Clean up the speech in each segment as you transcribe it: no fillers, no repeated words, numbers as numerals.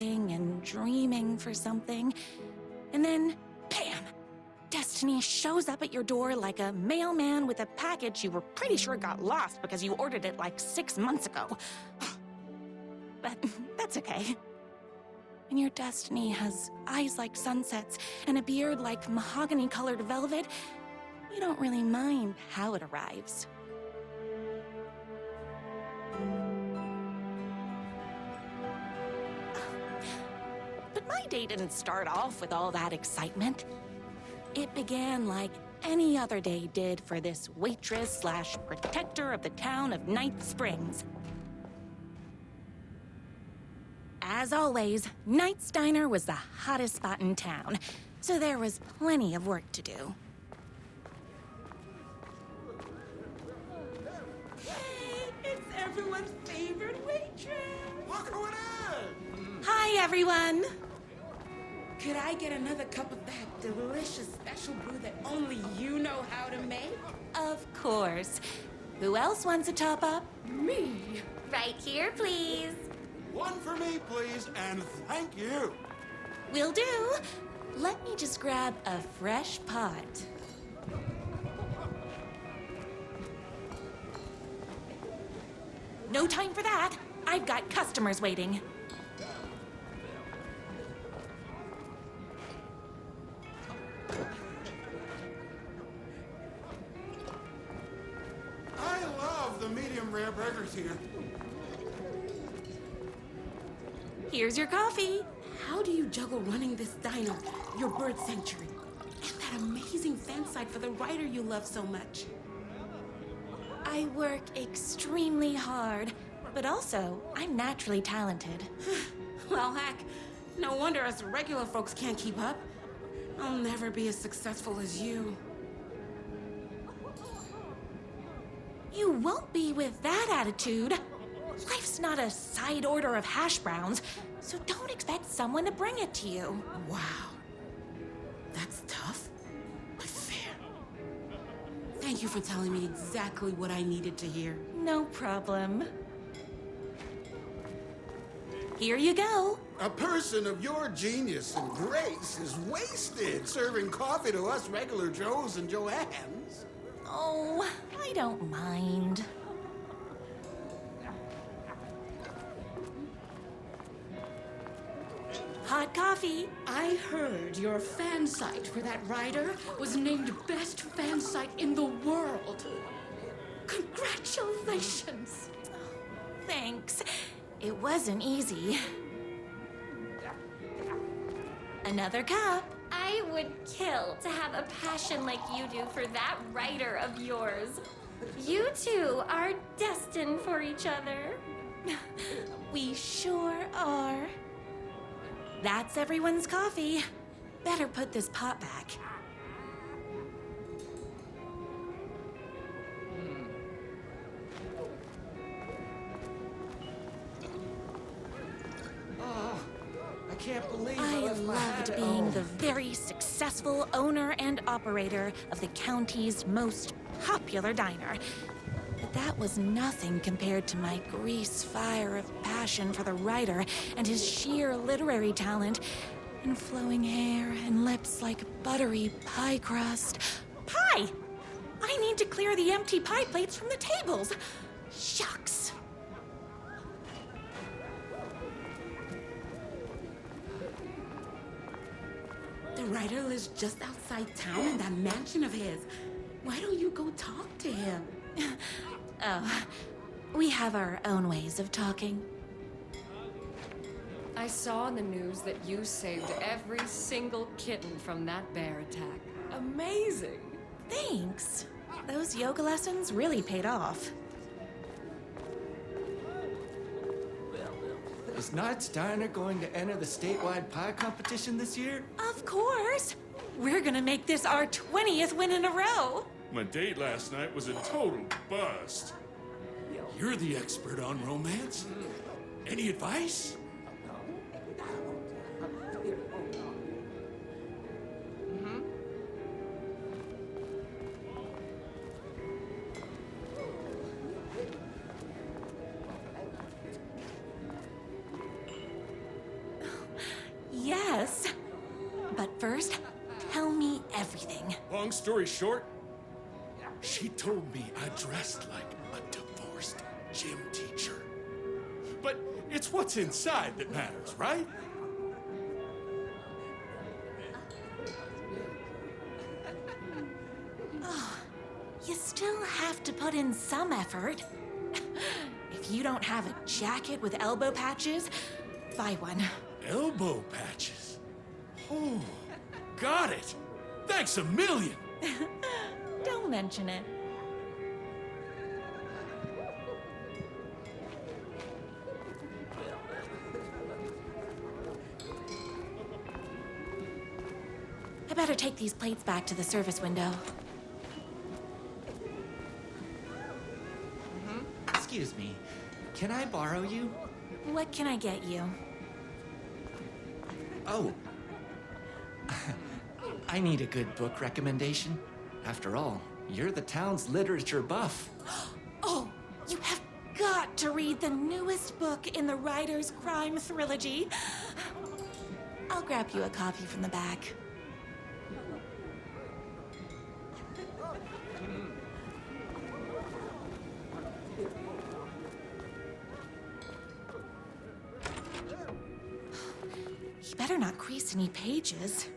and dreaming for something. And then, bam! Destiny shows up at your door like a mailman with a package you were pretty sure got lost because you ordered it like 6 months ago. But that's okay. When your destiny has eyes like sunsets and a beard like mahogany-colored velvet, you don't really mind how it arrives. But my day didn't start off with all that excitement. It began like any other day did for this waitress/protector of the town of Night Springs. As always, Knight's Diner was the hottest spot in town, so there was plenty of work to do. Hey, it's everyone's favorite waitress! Look who it is! Hi, everyone! Could I get another cup of that delicious special brew that only you know how to make? Of course. Who else wants a top-up? Me? Right here, please. One for me, please, and thank you. Will do. Let me just grab a fresh pot. No time for that. I've got customers waiting. I love the medium rare burgers here. Here's your coffee. How do you juggle running this diner, your bird sanctuary, and that amazing fan site for the writer you love so much? I work extremely hard, but also I'm naturally talented. Well, heck, no wonder us regular folks can't keep up. I'll never be as successful as you. You won't be with that attitude. Life's not a side order of hash browns, so don't expect someone to bring it to you. Wow. That's tough, but fair. Thank you for telling me exactly what I needed to hear. No problem. Here you go. A person of your genius and grace is wasted serving coffee to us regular Joes and Joannes. Oh, I don't mind. Hot coffee. I heard your fan site for that writer was named best fan site in the world. Congratulations! Thanks. It wasn't easy. Another cup. I would kill to have a passion like you do for that writer of yours. You two are destined for each other. We sure are. That's everyone's coffee. Better put this pot back. I can't believe I left my hat loved at being home. the very successful owner and operator of the county's most popular diner. But that was nothing compared to my grease fire of passion for the writer and his sheer literary talent, and flowing hair and lips like buttery pie crust. Pie! I need to clear the empty pie plates from the tables. Shucks. The writer lives just outside town in that mansion of his. Why don't you go talk to him? Oh, we have our own ways of talking. I saw in the news that you saved every single kitten from that bear attack. Amazing! Thanks. Those yoga lessons really paid off. Is Knight's Diner going to enter the statewide pie competition this year? Of course! We're gonna make this our 20th win in a row! My date last night was a total bust. You're the expert on romance. Any advice? Yes. But first, tell me everything. Long story short, she told me I dressed like a divorced gym teacher. But it's what's inside that matters, right? You still have to put in some effort. If you don't have a jacket with elbow patches, buy one. Elbow patches. Oh, got it. Thanks a million. Don't mention it. I better take these plates back to the service window. Excuse me, can I borrow you? What can I get you? Oh. I need a good book recommendation. After all, you're the town's literature buff. Oh, you have got to read the newest book in the Writer's Crime Trilogy. I'll grab you a copy from the back. You better not crease any pages.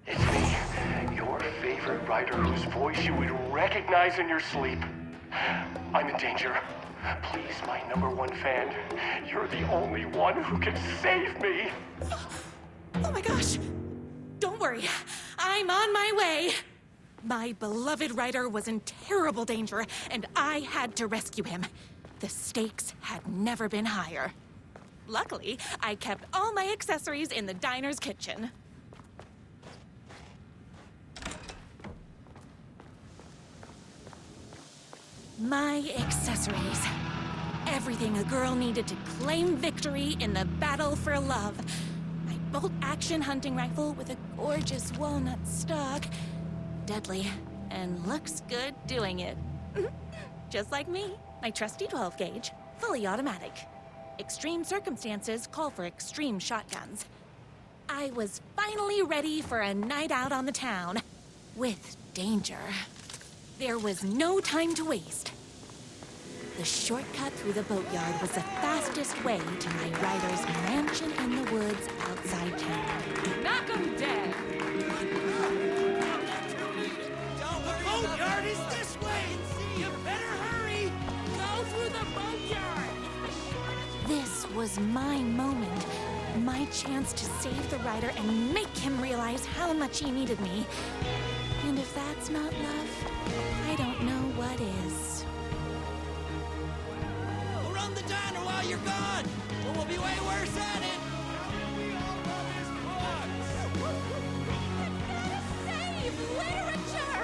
It's me, your favorite writer whose voice you would recognize in your sleep. I'm in danger. Please, my #1 fan, you're the only one who can save me. Oh my gosh! Don't worry, I'm on my way! My beloved writer was in terrible danger, and I had to rescue him. The stakes had never been higher. Luckily, I kept all my accessories in the diner's kitchen. My accessories. Everything a girl needed to claim victory in the battle for love. My bolt-action hunting rifle with a gorgeous walnut stock. Deadly, and looks good doing it. Just like me, my trusty 12-gauge, fully automatic. Extreme circumstances call for extreme shotguns. I was finally ready for a night out on the town. With danger. There was no time to waste. The The shortcut through the boatyard was the fastest way to my writer's mansion in the woods outside town. Knock 'em dead! The boatyard is this way! You better hurry! Go through the boatyard! This was my moment. My chance to save the writer and make him realize how much he needed me. And if that's not love, I don't know what is. We'll run the diner while you're gone! Or we'll be way worse at it! Save literature!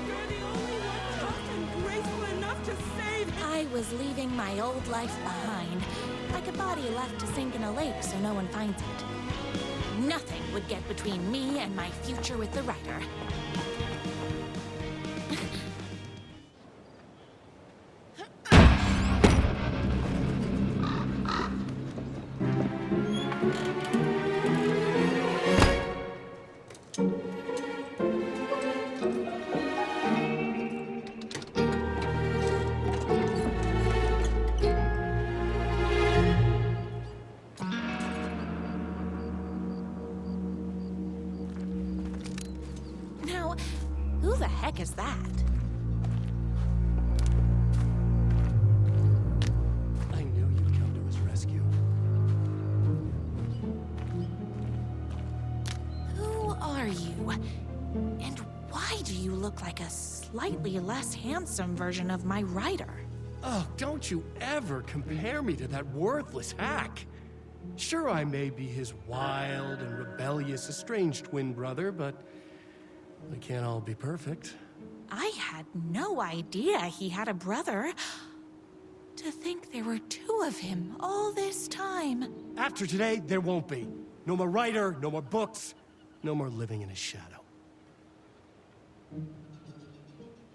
You're the only one tough and graceful enough to save him! I was leaving my old life behind, like a body left to sink in a lake so no one finds it. Nothing would get between me and my future with the writer. Now, who the heck is that? I knew you'd come to his rescue. Who are you? And why do you look like a slightly less handsome version of my writer? Oh, don't you ever compare me to that worthless hack. Sure, I may be his wild and rebellious estranged twin brother, but we can't all be perfect. I had no idea he had a brother. To think there were two of him all this time. After today, there won't be. No more writer, no more books, no more living in his shadow.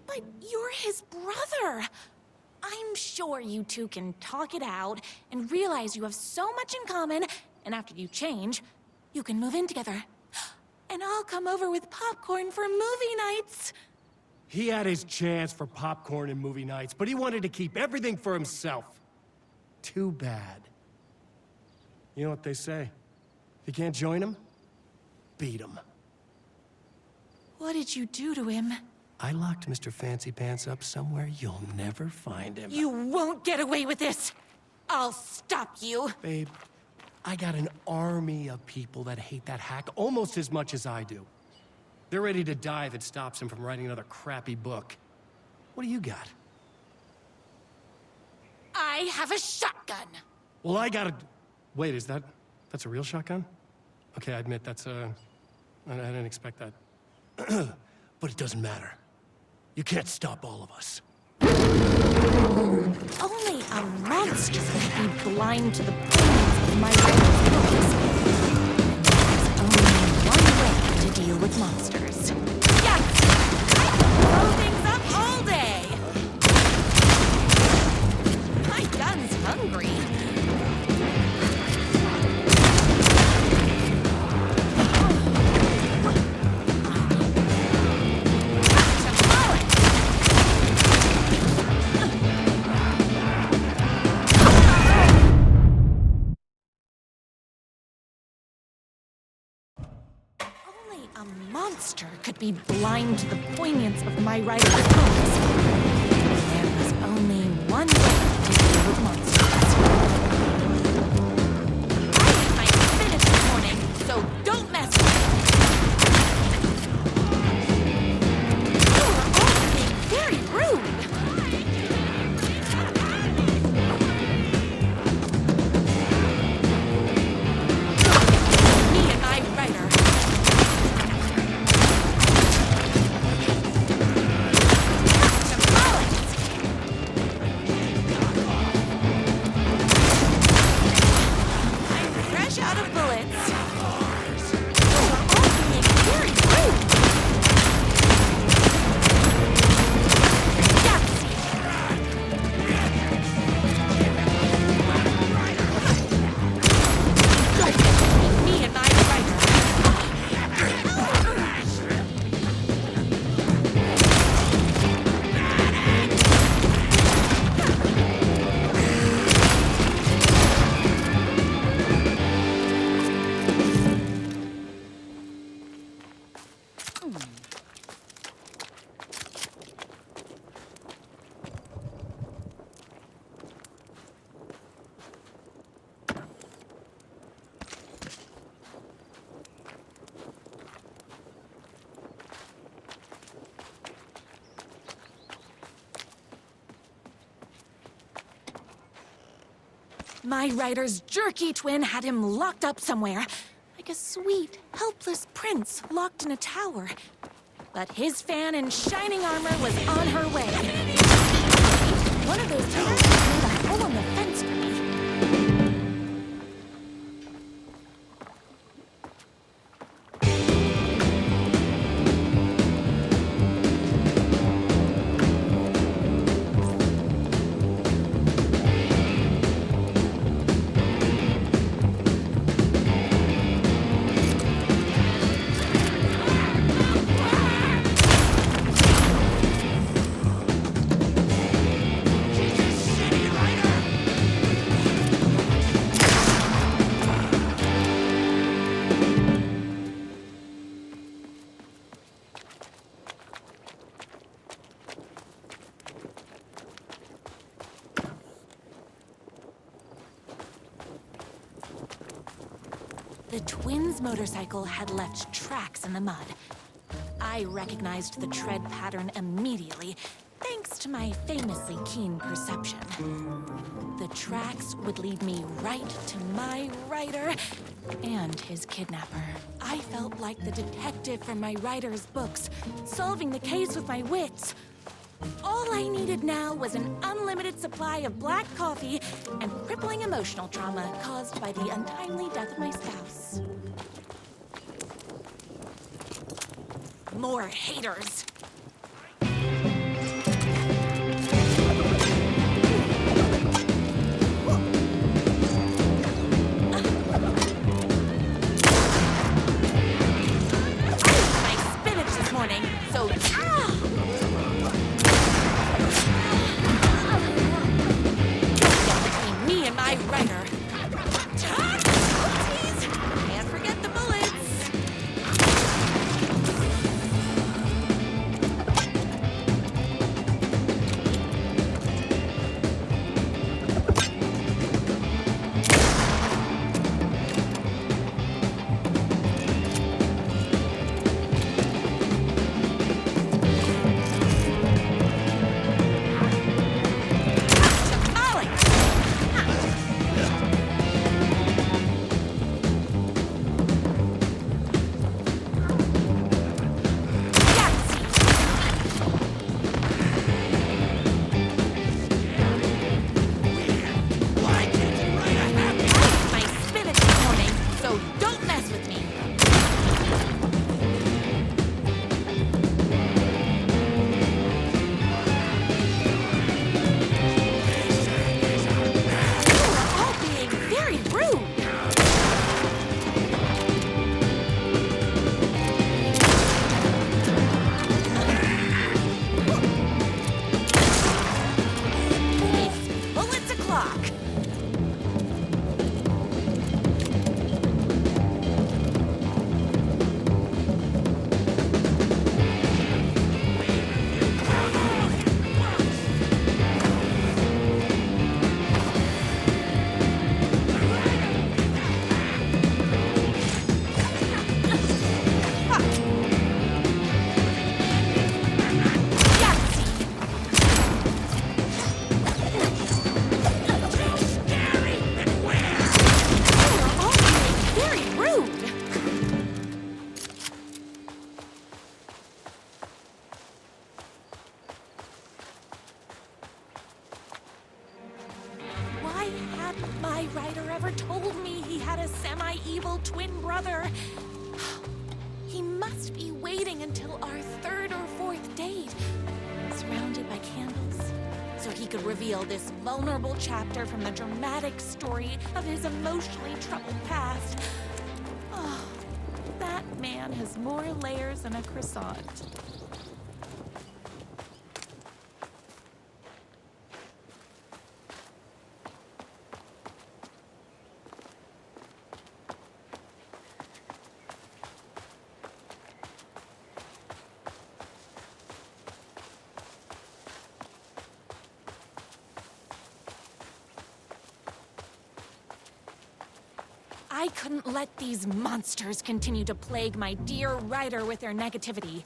But you're his brother. I'm sure you two can talk it out and realize you have so much in common, and after you change, you can move in together. And I'll come over with popcorn for movie nights. He had his chance for popcorn and movie nights, but he wanted to keep everything for himself. Too bad. You know what they say? If you can't join him, beat him. What did you do to him? I locked Mr. Fancy Pants up somewhere you'll never find him. You won't get away with this. I'll stop you. Babe, I got an army of people that hate that hack almost as much as I do. They're ready to die if it stops him from writing another crappy book. What do you got? I have a shotgun. Well, I got a... Wait, that's a real shotgun? Okay, I admit I didn't expect that. But it doesn't matter. You can't stop all of us. Only a monster can be blind to the brilliance of my writer's books. There's only one way to deal with monsters. Yes! I can blow things up all day! My gun's hungry. A monster could be blind to the poignance of my writer's books. There was only one way to deal with monsters. I ate my spinach this morning, so don't mess with me. You are all being very rude. Me and my writer. My writer's jerky twin had him locked up somewhere, like a sweet, helpless prince locked in a tower. But his fan in shining armor was on her way. One of those towers made a hole in the fence for me. The twins' motorcycle had left tracks in the mud. I recognized the tread pattern immediately, thanks to my famously keen perception. The tracks would lead me right to my writer and his kidnapper. I felt like the detective from my writer's books, solving the case with my wits. All I needed now was an unlimited supply of black coffee and crippling emotional trauma caused by the untimely death of my spouse. More haters. Evil twin brother. He must be waiting until our third or fourth date, surrounded by candles, so he could reveal this vulnerable chapter from the dramatic story of his emotionally troubled past. Oh, that man has more layers than a croissant. I couldn't let these monsters continue to plague my dear writer with their negativity.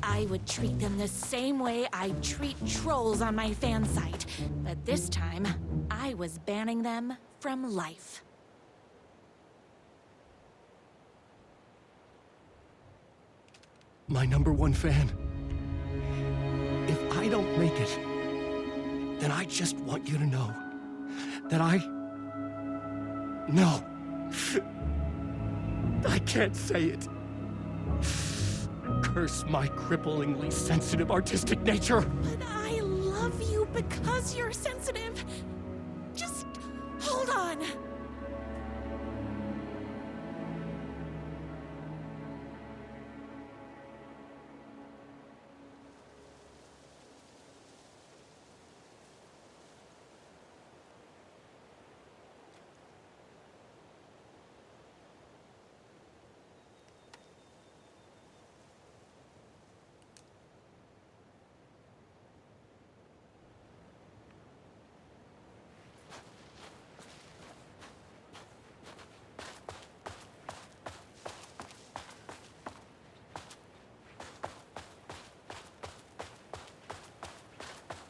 I would treat them the same way I treat trolls on my fan site. But this time, I was banning them from life. My #1 fan. If I don't make it, then I just want you to know that No. I can't say it. Curse my cripplingly sensitive artistic nature. But I love you because you're sensitive. Just hold on.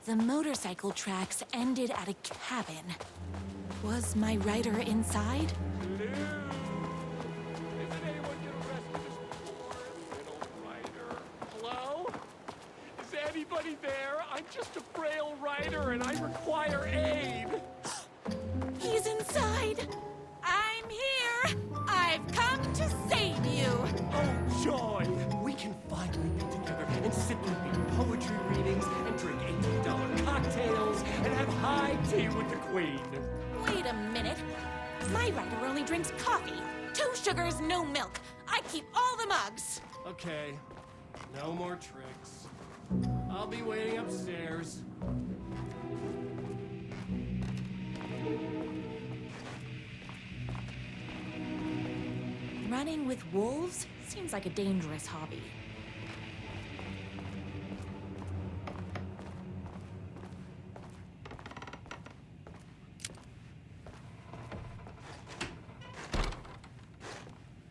The motorcycle tracks ended at a cabin. Was my writer inside? Isn't anyone get arrested this poor little writer? Hello? Is anybody there? I'm just a frail writer and I require aid. He's inside. I'm here. I've come to save you. Oh, joy! We can finally get together and sit through big poetry readings and drink $18 cocktails and have high tea with the Queen. Wait a minute. My writer only drinks coffee. 2 sugars, no milk. I keep all the mugs. Okay, no more tricks. I'll be waiting upstairs. Running with wolves seems like a dangerous hobby.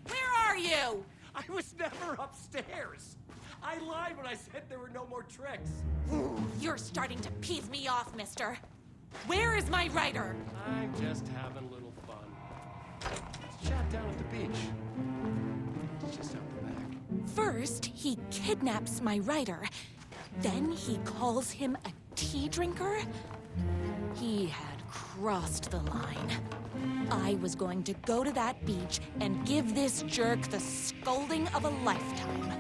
Where are you? I was never upstairs. I lied when I said there were no more tricks. Ooh, you're starting to piss me off, mister. Where is my writer? I'm just having a little fun. Let's chat down at the beach. It's just out the back. First, he kidnaps my writer. Then he calls him a tea drinker. He had crossed the line. I was going to go to that beach and give this jerk the scolding of a lifetime.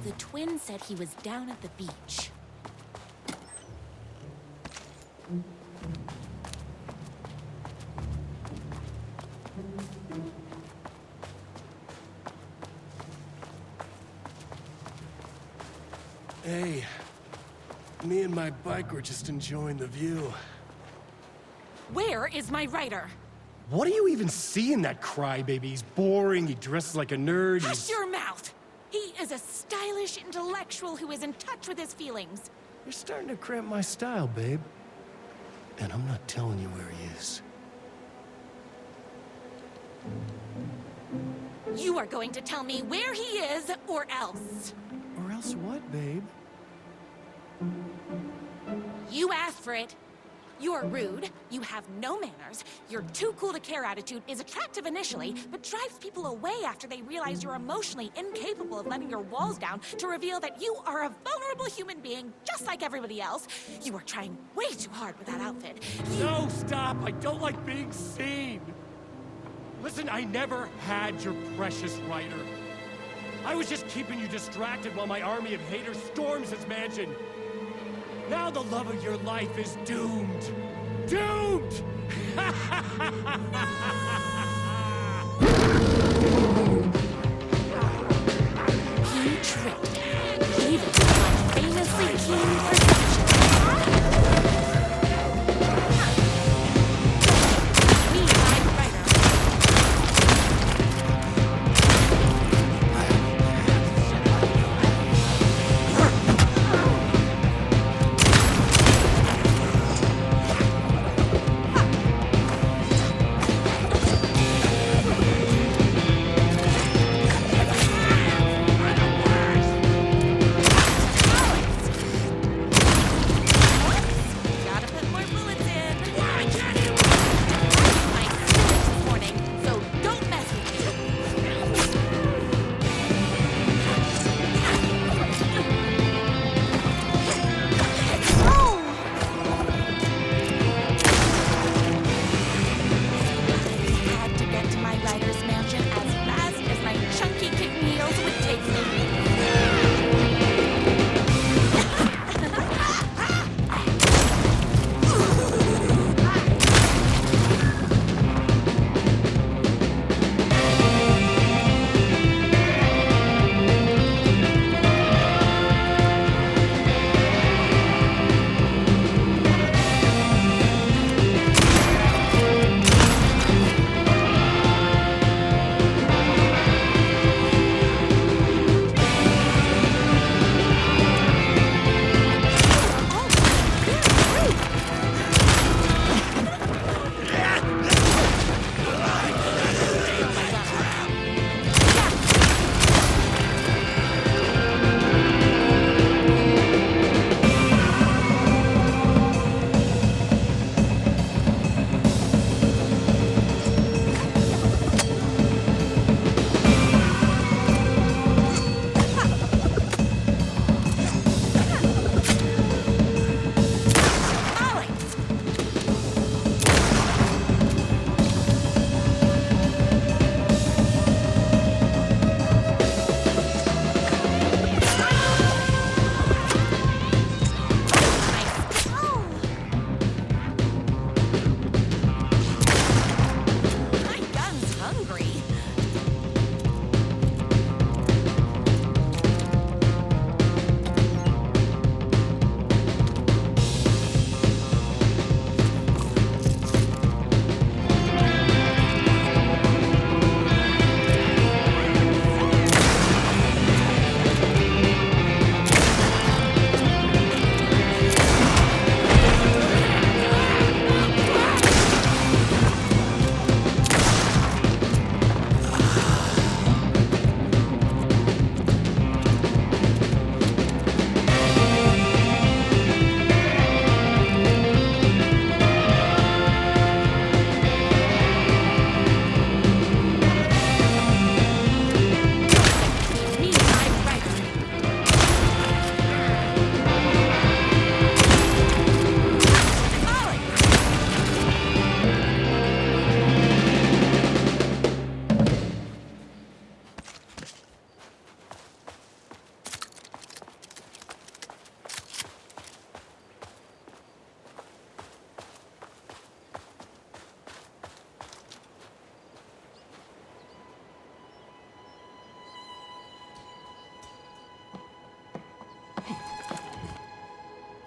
The twin said he was down at the beach. Hey, me and my bike were just enjoying the view. Where is my writer? What do you even see in that crybaby? He's boring, he dresses like a nerd, Hush your mouth! He is a stylish intellectual who is in touch with his feelings. You're starting to cramp my style, babe. And I'm not telling you where he is. You are going to tell me where he is, or else. Or else what, babe? You asked for it. You're rude, you have no manners, your too cool to care attitude is attractive initially, but drives people away after they realize you're emotionally incapable of letting your walls down to reveal that you are a vulnerable human being just like everybody else. You are trying way too hard with that outfit. No, stop! I don't like being seen! Listen, I never had your precious writer. I was just keeping you distracted while my army of haters storms his mansion. Now the love of your life is doomed! Doomed! He tricked me. He even took my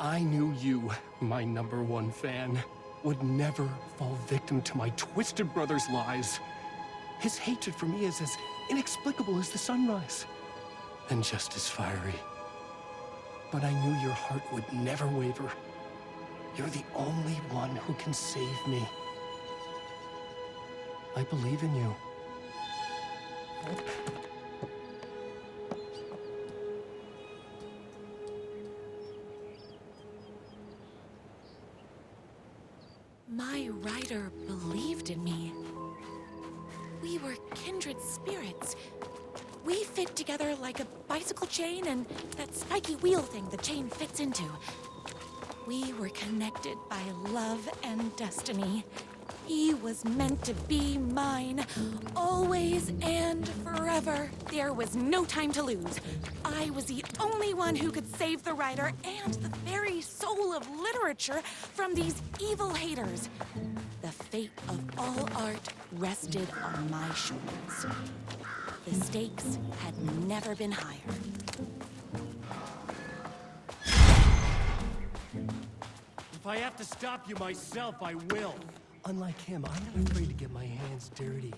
I knew you, my #1 fan, would never fall victim to my twisted brother's lies. His hatred for me is as inexplicable as the sunrise, and just as fiery. But I knew your heart would never waver. You're the only one who can save me. I believe in you. My rider believed in me. We were kindred spirits. We fit together like a bicycle chain and that spiky wheel thing the chain fits into. We were connected by love and destiny. He was meant to be mine, always and forever. There was no time to lose. I was the only one who could save the writer and the very soul of literature from these evil haters. The fate of all art rested on my shoulders. The stakes had never been higher. If I have to stop you myself, I will. Unlike him, I'm not afraid to get my hands dirty.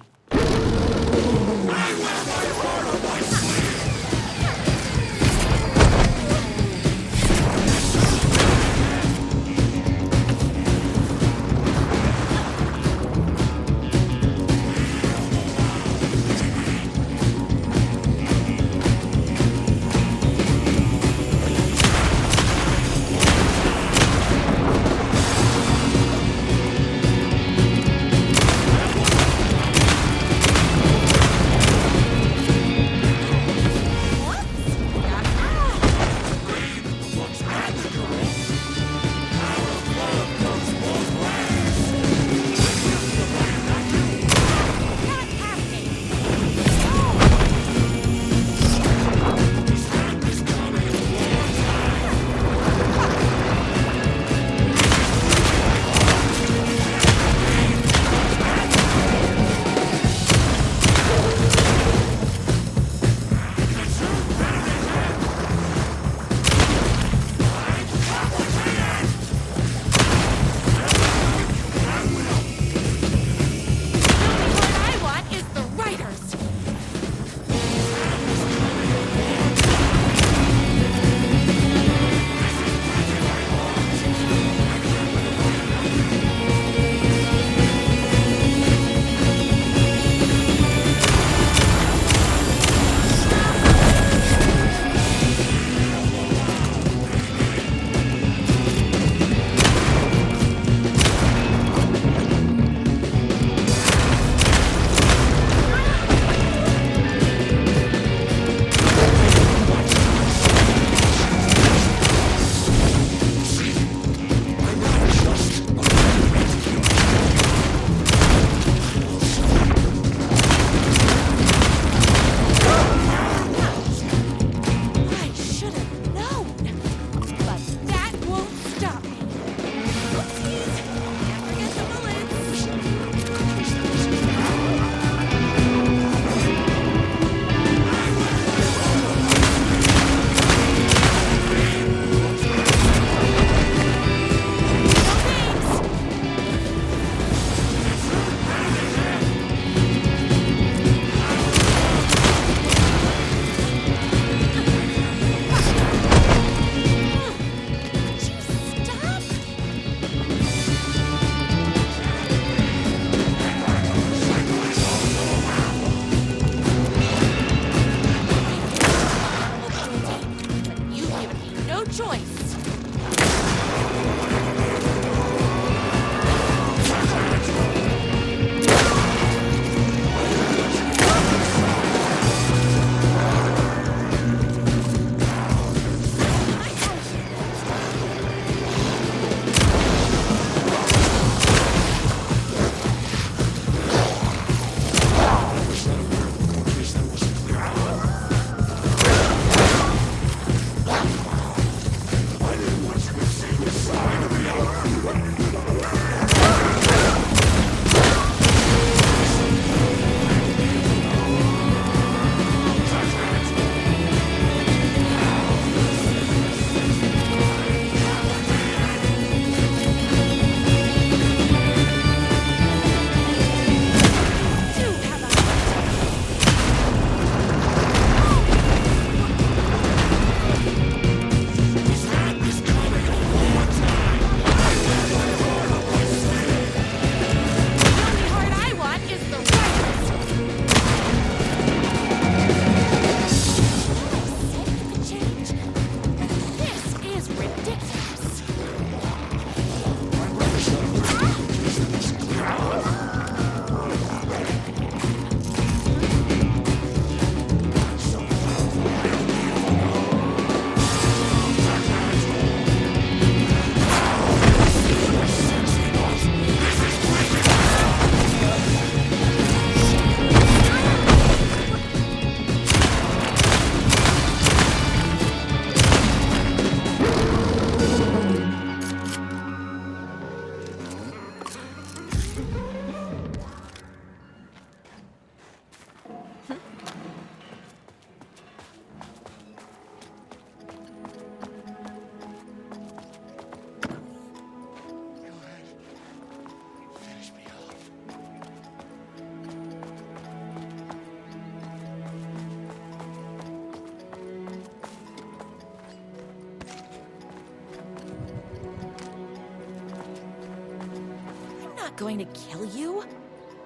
going to kill you?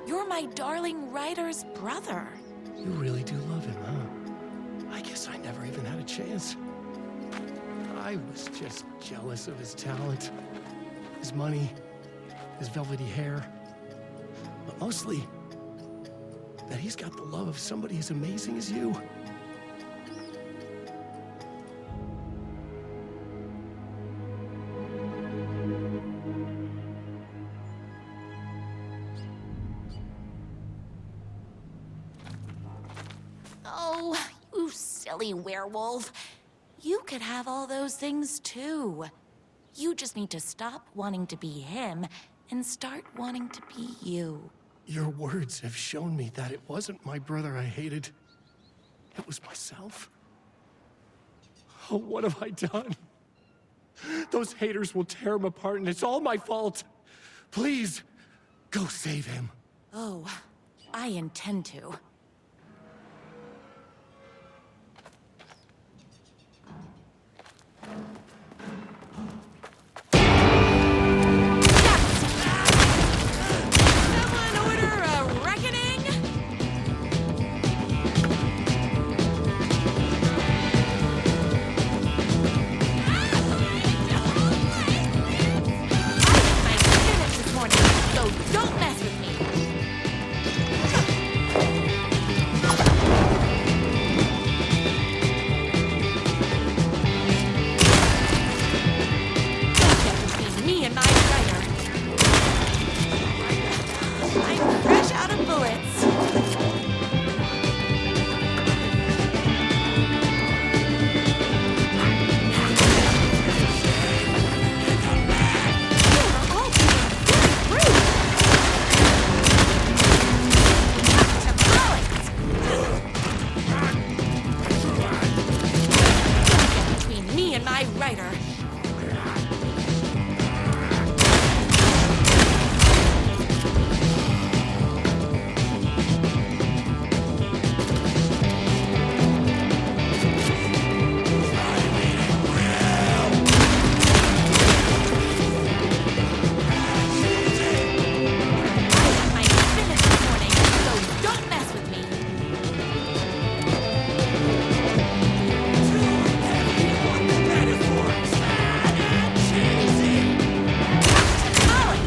You're my darling Ryder's brother. You really do love him, huh? I guess I never even had a chance. I was just jealous of his talent, his money, his velvety hair. But mostly, that he's got the love of somebody as amazing as you. Oh, you silly werewolf. You could have all those things too. You just need to stop wanting to be him and start wanting to be you. Your words have shown me that it wasn't my brother I hated. It was myself. Oh, what have I done? Those haters will tear him apart, and it's all my fault. Please, go save him. Oh, I intend to. Someone order a reckoning? I finished this morning, so don't mess with me. Between me and my writer. I'm fresh out of bullets. You're all being very rude. Between me and my writer. I finished this morning, so don't mess with me. Alex!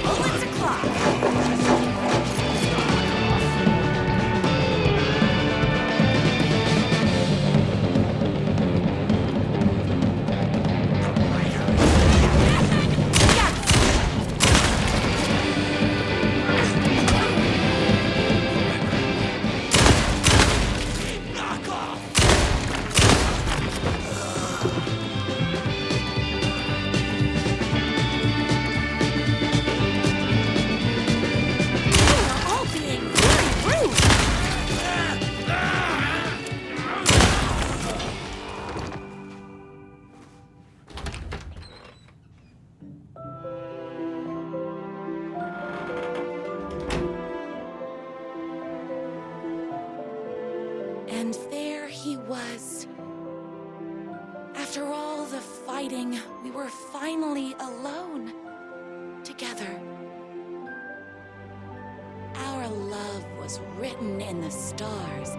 Bullets o'clock. You're all being very rude. And there he was. After all the fighting, we were finally alone. Together. Our love was written in the stars.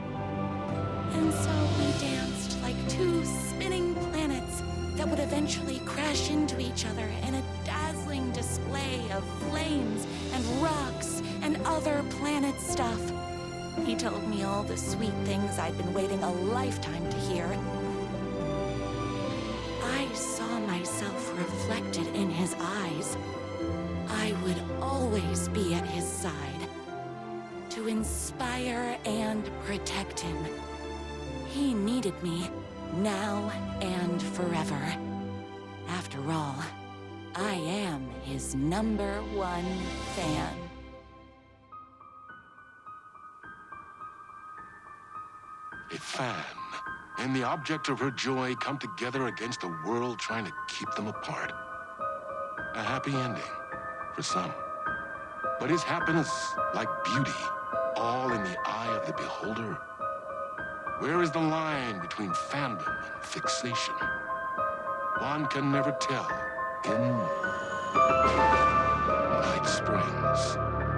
And so we danced like two spinning planets that would eventually crash into each other in a dazzling display of flames and rocks and other planet stuff. He told me all the sweet things I'd been waiting a lifetime to hear. I saw myself reflected in his eyes. I would always be at his side, to inspire and protect him. He needed me, now and forever. After all, I am his #1 fan. A fan and the object of her joy come together against a world trying to keep them apart. A happy ending for some. But is happiness, like beauty, all in the eye of the beholder? Where is the line between fandom and fixation? One can never tell in Night Springs.